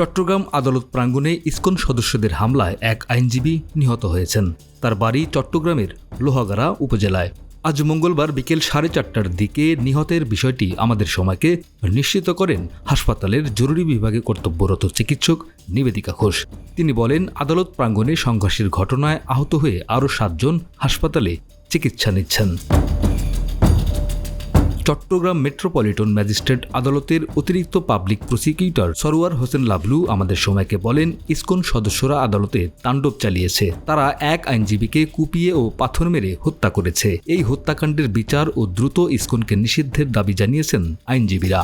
চট্টগ্রাম আদালত প্রাঙ্গণে ইসকন সদস্যদের হামলায় এক আইনজীবী নিহত হয়েছেন। তার বাড়ি চট্টগ্রামের লোহাগাড়া উপজেলায়। আজ মঙ্গলবার বিকেল 4:30টার দিকে নিহতের বিষয়টি আমাদের সময়কে নিশ্চিত করেন হাসপাতালের জরুরি বিভাগে কর্তব্যরত চিকিৎসক নিবেদিকা ঘোষ। তিনি বলেন, আদালত প্রাঙ্গণে সংঘর্ষের ঘটনায় আহত হয়ে আরও 7 জন হাসপাতালে চিকিৎসা নিচ্ছেন। চট্টগ্রাম মেট্রোপলিটন ম্যাজিস্ট্রেট আদালতের অতিরিক্ত পাবলিক প্রসিকিউটর সরওয়ার হোসেন লাবলু আমাদের সময়কে বলেন, ইসকন সদস্যরা আদালতে তাণ্ডব চালিয়েছে। তারা এক আইনজীবীকে কুপিয়ে ও পাথর মেরে হত্যা করেছে। এই হত্যাকাণ্ডের বিচার ও দ্রুত ইসকনকে নিষিদ্ধের দাবি জানিয়েছেন আইনজীবীরা।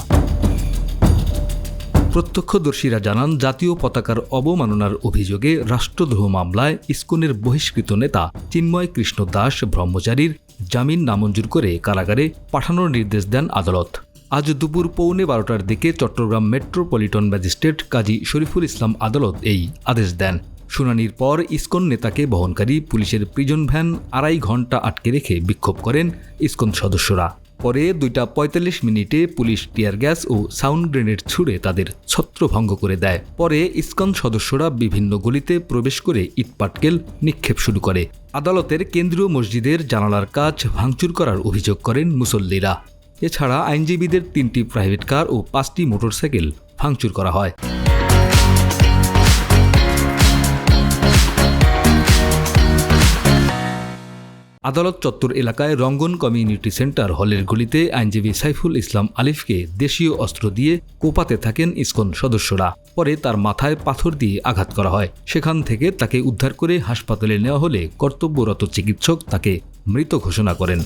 প্রত্যক্ষদর্শীরা জানান, জাতীয় পতাকার অবমাননার অভিযোগে রাষ্ট্রদ্রোহ মামলায় ইসকনের বহিষ্কৃত নেতা চিন্ময় কৃষ্ণ দাস ব্রহ্মচারীর জামিন নামঞ্জুর করে কারাগারে পাঠানোর নির্দেশ দেন আদালত। আজ দুপুর 12:15টার দিকে চট্টগ্রাম মেট্রোপলিটন ম্যাজিস্ট্রেট কাজী শরীফুল ইসলাম আদালত এই আদেশ দেন। শুনানির পর ইসকন নেতাকে বহনকারী পুলিশের প্রিজন ভ্যান 2.5 ঘণ্টা আটকে রেখে বিক্ষোভ করেন ইসকন সদস্যরা। পরে 2:45 পুলিশ টিয়ার গ্যাস ও সাউন্ড গ্রেনেড ছুড়ে তাদের ছত্রভঙ্গ করে দেয়। পরে ইসকন সদস্যরা বিভিন্ন গলিতে প্রবেশ করে ইটপাটকেল নিক্ষেপ শুরু করে। আদালতের কেন্দ্রীয় মসজিদের জানালার কাচ ভাঙচুর করার অভিযোগ করেন মুসল্লিরা। এছাড়া আইনজীবীদের 3টি প্রাইভেট কার ও 5টি মোটরসাইকেল ভাঙচুর করা হয়। আদালত চত্বর এলাকায় রঙ্গন কমিউনিটি সেন্টার হলের গলিতে আইনজীবী সাইফুল ইসলাম আলিফকে দেশীয় অস্ত্র দিয়ে কোপাতে থাকেন ইসকন সদস্যরা। পরে তার মাথায় পাথর দিয়ে আঘাত করা হয়। সেখান থেকে তাকে উদ্ধার করে হাসপাতালে নেওয়া হলে কর্তব্যরত চিকিৎসক তাকে মৃত ঘোষণা করেন।